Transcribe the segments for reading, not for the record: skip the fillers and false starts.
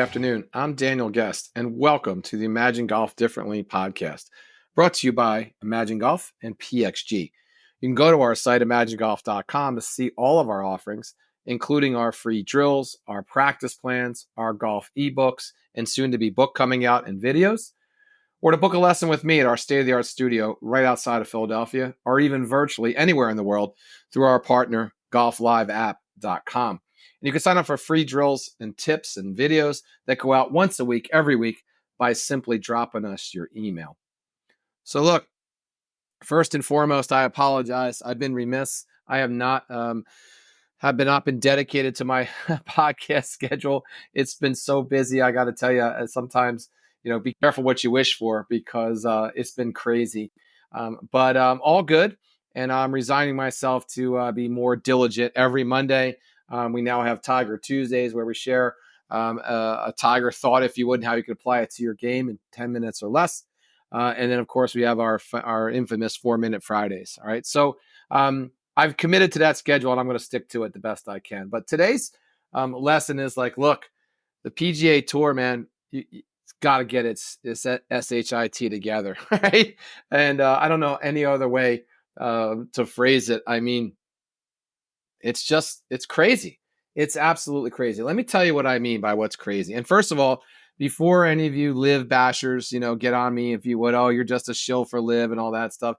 afternoon. I'm Daniel Guest, and welcome to the Imagen Golf Differently podcast, brought to you by Imagen Golf and PXG. You can go to our site, imagengolf.com, to see all of our offerings, including our free drills, our practice plans, our golf ebooks, and soon-to-be book coming out and videos, or to book a lesson with me at our state-of-the-art studio right outside of Philadelphia, or even virtually anywhere in the world through our partner, golfliveapp.com. And you can sign up for free drills and tips and videos that go out once a week, every week, by simply dropping us your email. So look, first and foremost, I apologize. I've been remiss. I have not been dedicated to my podcast schedule. It's been so busy. I got to tell you, sometimes, be careful what you wish for, because it's been crazy. But all good. And I'm resigning myself to be more diligent every Monday. We now have Tiger Tuesdays, where we share a Tiger thought, if you would, and how you could apply it to your game in 10 minutes or less. And then, of course, we have our infamous 4-Minute Fridays. All right. So I've committed to that schedule, and I'm going to stick to it the best I can. But today's lesson is look, the PGA Tour, man, it's got to get its SHIT together. Right. And I don't know any other way to phrase it. I mean, it's crazy. It's absolutely crazy. Let me tell you what I mean by what's crazy. And first of all, before any of you LIV bashers, get on me, if you would, oh, you're just a shill for LIV and all that stuff,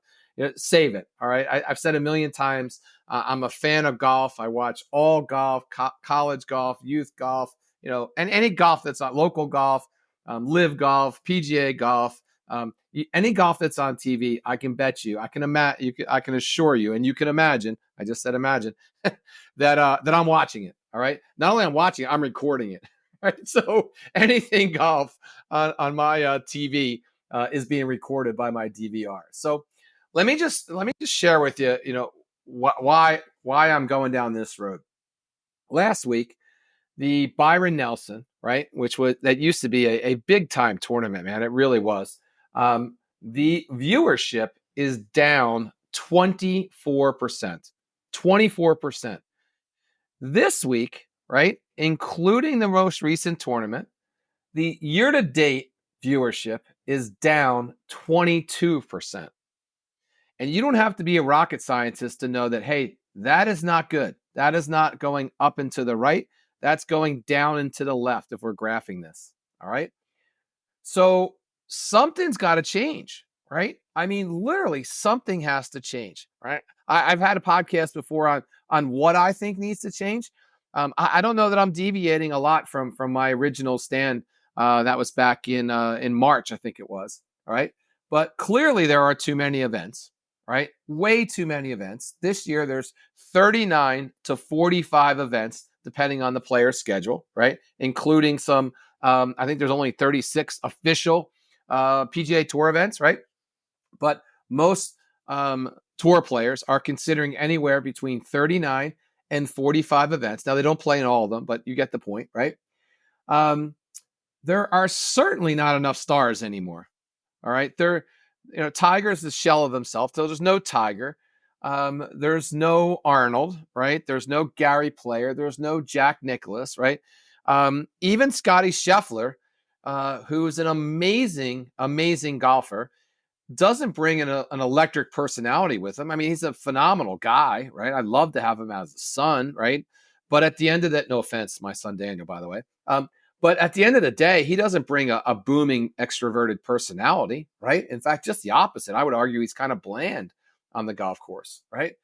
save it. All right. I've said a million times, I'm a fan of golf. I watch all golf, college golf, youth golf, and any golf that's not local golf, LIV golf, PGA golf, any golf that's on TV. I can bet you, I can assure you, and you can imagine, I just said imagine, that I'm watching it. All right. Not only I'm watching it, I'm recording it. Right. So anything golf on my TV is being recorded by my DVR. So let me just share with you, why I'm going down this road. Last week, the Byron Nelson, right, that used to be a big time tournament, man. It really was. The viewership is down 24%. 24%. This week, right, including the most recent tournament, the year-to-date viewership is down 22%. And you don't have to be a rocket scientist to know that, hey, that is not good. That is not going up and to the right. That's going down and to the left if we're graphing this. All right. So something's got to change, right? I mean, literally something has to change, right? I've had a podcast before on what I think needs to change. I don't know that I'm deviating a lot from my original stand. That was back in March, I think it was. All right. But clearly there are too many events, right? Way too many events. This year there's 39 to 45 events, depending on the player's schedule, right? Including some, I think there's only 36 official PGA Tour events, right? But most tour players are considering anywhere between 39 and 45 events. Now, they don't play in all of them, but you get the point, right? There are certainly not enough stars anymore. All right. Tiger's the shell of himself. So there's no Tiger. There's no Arnold, right? There's no Gary Player. There's no Jack Nicklaus, right? Even Scotty Scheffler, who's an amazing, amazing golfer, doesn't bring an electric personality with him. I mean, he's a phenomenal guy, right? I'd love to have him as a son, right? But at the end of that, no offense, my son Daniel, by the way. But at the end of the day, he doesn't bring a booming extroverted personality, right? In fact, just the opposite. I would argue he's kind of bland on the golf course, right?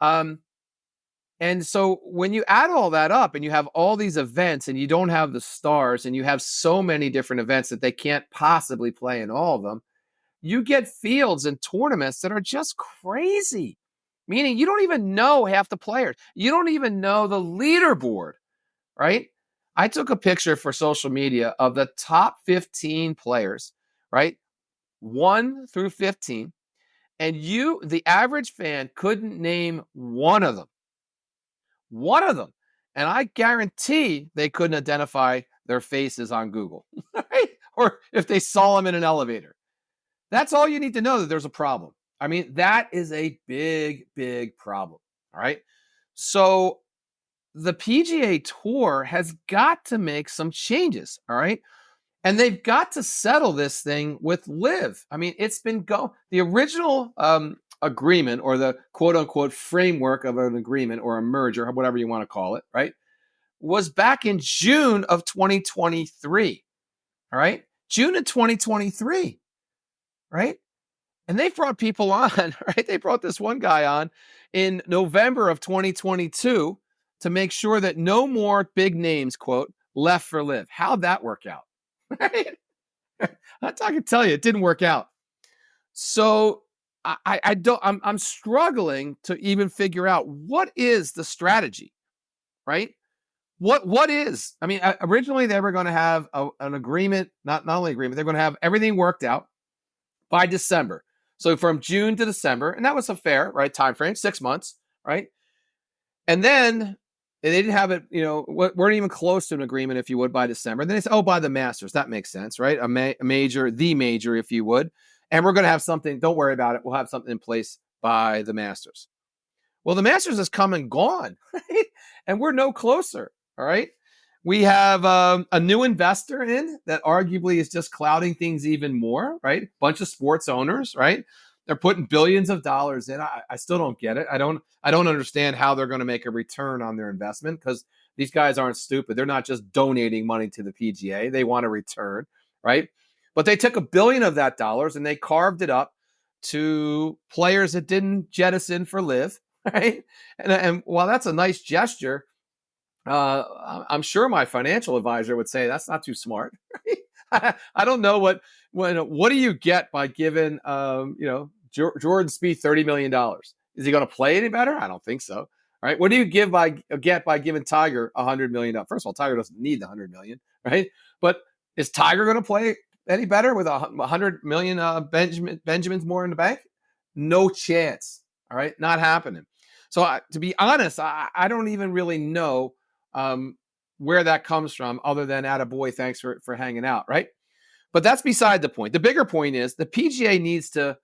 And so when you add all that up and you have all these events and you don't have the stars and you have so many different events that they can't possibly play in all of them, you get fields and tournaments that are just crazy. Meaning you don't even know half the players. You don't even know the leaderboard, right? I took a picture for social media of the top 15 players, right? 1 through 15. And the average fan, couldn't name one of them. One of them. And I guarantee they couldn't identify their faces on Google, right? Or if they saw them in an elevator. That's all you need to know, that there's a problem. I mean, that is a big, big problem. All right. So the PGA Tour has got to make some changes, all right? And they've got to settle this thing with LIV. I mean, it's been the original agreement, or the quote unquote framework of an agreement or a merger, or whatever you want to call it, right, was back in June of 2023. All right. June of 2023. Right. And they brought people on, right? They brought this one guy on in November of 2022 to make sure that no more big names, quote, left for LIV. How'd that work out? Right? I can tell you, it didn't work out. So I'm struggling to even figure out what is the strategy, right? What is? I mean, originally they were going to have an agreement, not only agreement, they're going to have everything worked out by December. So from June to December, and that was a fair, right, time frame, 6 months, right? And then they didn't have it, weren't even close to an agreement, if you would, by December. And then they said, oh, by the Masters. That makes sense, right? A major, if you would. And we're going to have something, don't worry about it. We'll have something in place by the Masters. Well, the Masters has come and gone, right? And we're no closer, all right? We have a new investor in that arguably is just clouding things even more, right? Bunch of sports owners, right? They're putting billions of dollars in. I still don't get it. I don't understand how they're going to make a return on their investment, because these guys aren't stupid. They're not just donating money to the PGA. They want a return, right? But they took $1 billion of that dollars and they carved it up to players that didn't jettison for LIV, right? And while that's a nice gesture, I'm sure my financial advisor would say that's not too smart. Right? I don't know what do you get by giving Jordan Spieth $30 million? Is he going to play any better? I don't think so. All right. What do you get by giving Tiger $100 million? First of all, Tiger doesn't need the $100 million, right? But is Tiger going to play any better with $100 million Benjamins more in the bank? No chance. All right, not happening. So to be honest, I don't even really know where that comes from, other than attaboy, thanks for hanging out, right? But that's beside the point. The bigger point is the PGA needs to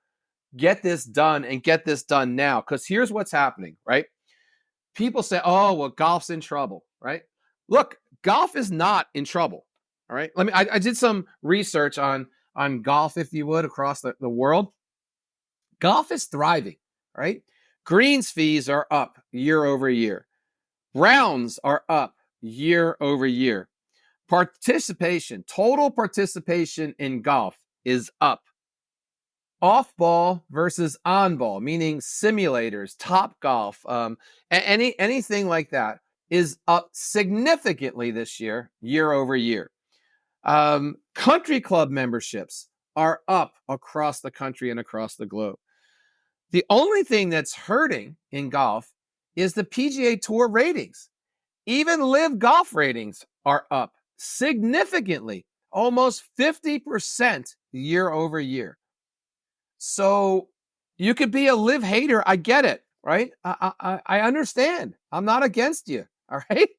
get this done, and get this done now, because here's what's happening, right? People say, oh, well, golf's in trouble, right? Look, golf is not in trouble, all right? I did some research on golf, if you would, across the world. Golf is thriving, right? Greens fees are up year over year. Rounds are up year over year. Total participation in golf is up. Off ball versus on ball, meaning simulators, Top Golf, anything like that, is up significantly this year over year. Country club memberships are up across the country and across the globe. The only thing that's hurting in golf is the PGA Tour ratings. Even LIV Golf ratings are up significantly, almost 50% year over year. So you could be a LIV hater. I get it, right? I understand. I'm not against you, all right?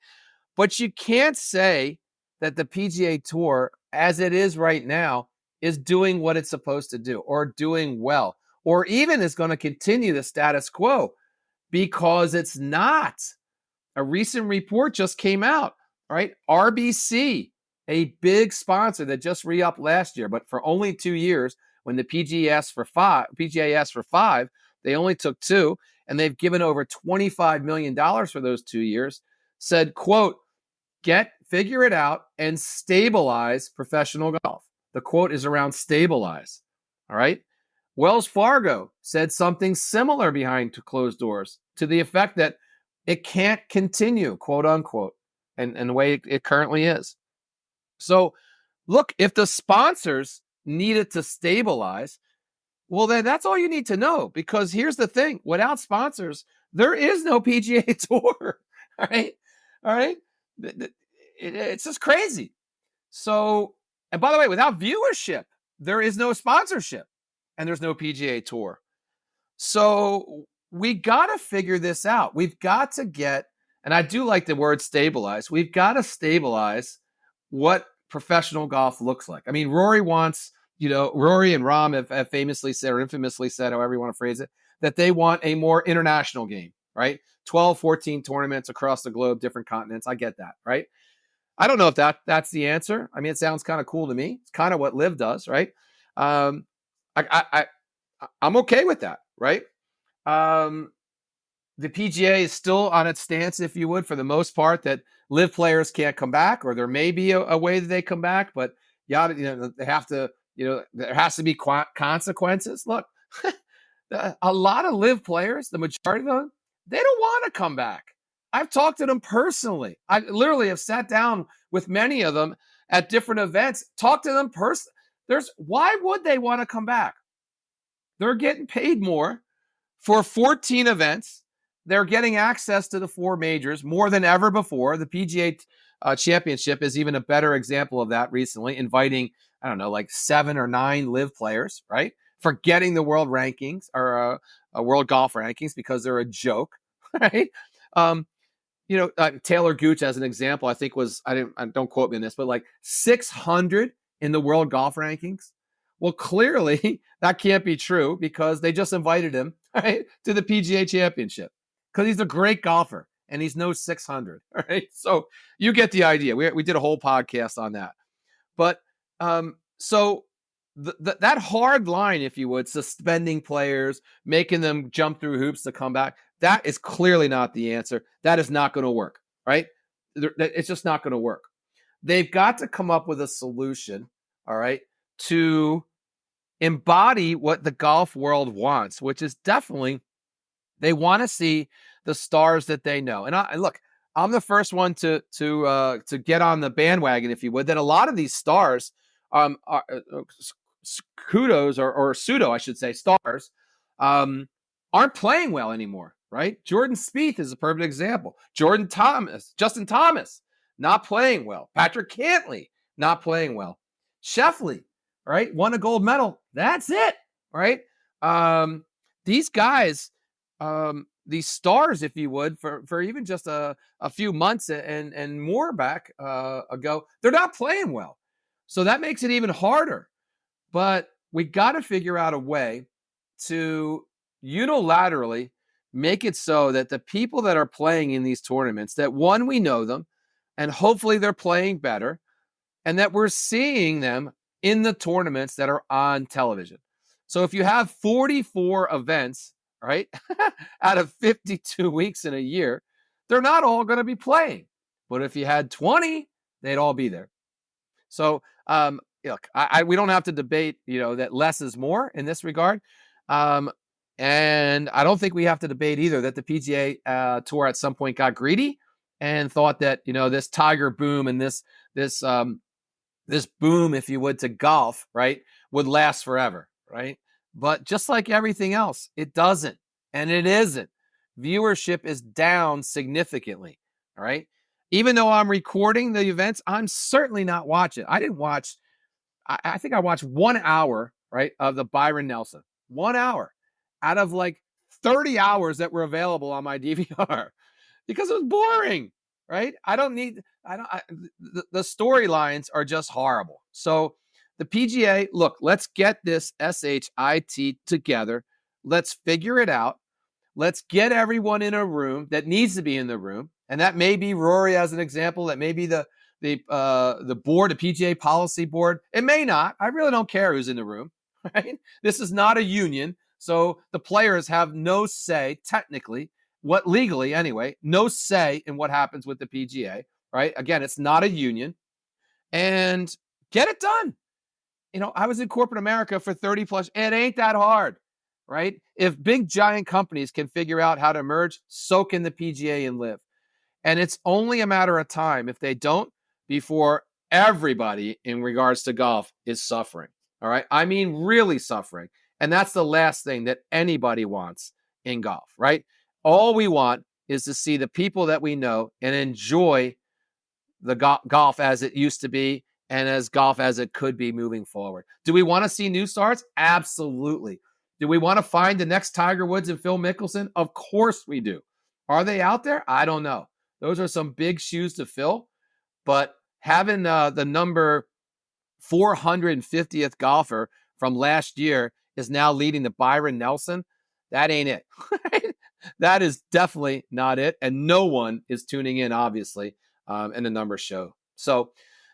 But you can't say that the PGA Tour, as it is right now, is doing what it's supposed to do, or doing well, or even is going to continue the status quo, because it's not. A recent report just came out, right? RBC, a big sponsor that just re-upped last year, but for only 2 years. When the PGA asked for five, they only took 2, and they've given over $25 million for those 2 years. Said, quote, figure it out and stabilize professional golf. The quote is around stabilize. All right. Wells Fargo said something similar behind closed doors, to the effect that it can't continue, quote unquote, and the way it currently is. So look, if the sponsors needed to stabilize, well, then that's all you need to know, because here's the thing: without sponsors, there is no PGA Tour. All right. It's just crazy. So, and by the way, without viewership, there is no sponsorship, and there's no PGA Tour. So we got to figure this out. We've got to and I do like the word stabilize. We've got to stabilize what professional golf looks like. I mean, Rory and Rahm have famously said, or infamously said, however you want to phrase it, that they want a more international game, right? 12, 14 tournaments across the globe, different continents. I get that, right? I don't know if that's the answer. I mean, it sounds kind of cool to me. It's kind of what LIV does, right? Um, I'm okay with that, right? Um, the PGA is still on its stance, if you would, for the most part, that LIV players can't come back, or there may be a way that they come back, but they have to, there has to be consequences. Look, a lot of LIV players, the majority of them, they don't want to come back. I've talked to them personally. I literally have sat down with many of them at different events, talked to them personally. Why would they want to come back? They're getting paid more for 14 events. They're getting access to the 4 majors more than ever before. The PGA Championship is even a better example of that recently, inviting, I don't know, like 7 or 9 LIV players, right? Forgetting the world rankings or world golf rankings because they're a joke, right? Taylor Gooch, as an example, I think don't quote me on this, but like 600 in the world golf rankings. Well, clearly that can't be true because they just invited him, right, to the PGA Championship because he's a great golfer and he's no 600, right? So you get the idea. We did a whole podcast on that. But so that hard line, if you would, suspending players, making them jump through hoops to come back, that is clearly not the answer. That is not going to work, right? It's just not going to work. They've got to come up with a solution, all right, to embody what the golf world wants, which is definitely they want to see the stars that they know. And look, I'm the first one to get on the bandwagon, if you would, that a lot of these stars are kudos or pseudo, I should say, stars aren't playing well anymore, right? Jordan Spieth is a perfect example. Justin Thomas, not playing well. Patrick Cantlay, not playing well. Scheffler, right? Won a gold medal. That's it, right? These guys, these stars, if you would, for even just a few months and more back ago, they're not playing well. So that makes it even harder. But we got to figure out a way to unilaterally make it so that the people that are playing in these tournaments, that one, we know them, and hopefully they're playing better, and that we're seeing them in the tournaments that are on television. So if you have 44 events, right, out of 52 weeks in a year, they're not all going to be playing. But if you had 20, they'd all be there. So, look, we don't have to debate, that less is more in this regard. And I don't think we have to debate either that the PGA Tour at some point got greedy and thought that, this Tiger boom and this boom, if you would, to golf, right, would last forever, right? But just like everything else, it doesn't, and it isn't. Viewership is down significantly, all right? Even though I'm recording the events, I'm certainly not watching. I didn't watch, I think I watched 1 hour, right, of the Byron Nelson. 1 hour out of like 30 hours that were available on my DVR because it was boring, right? The storylines are just horrible. So the PGA, look, let's get this SHIT together. Let's figure it out. Let's get everyone in a room that needs to be in the room. And that may be Rory as an example. That may be the board, the PGA policy board. It may not. I really don't care who's in the room, right? This is not a union. So the players have no say, technically, legally anyway, no say in what happens with the PGA, right? Again, it's not a union. And get it done. I was in corporate America for 30 plus. It ain't that hard, right? If big giant companies can figure out how to merge, so can the PGA and LIV. And it's only a matter of time if they don't before everybody in regards to golf is suffering. All right. I mean, really suffering. And that's the last thing that anybody wants in golf, right? All we want is to see the people that we know and enjoy the golf as it used to be and as golf as it could be moving forward. Do we want to see new stars? Absolutely. Do we want to find the next Tiger Woods and Phil Mickelson? Of course we do. Are they out there? I don't know. Those are some big shoes to fill. But having the number 450th golfer from last year is now leading to Byron Nelson, that ain't it. That is definitely not it. And no one is tuning in, obviously, and the numbers show. So,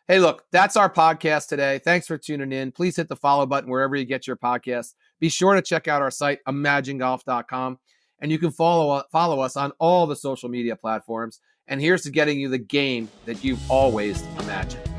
hey, look, that's our podcast today. Thanks for tuning in. Please hit the follow button wherever you get your podcasts. Be sure to check out our site, imagengolf.com. And you can follow us on all the social media platforms. And here's to getting you the game that you've always imagined.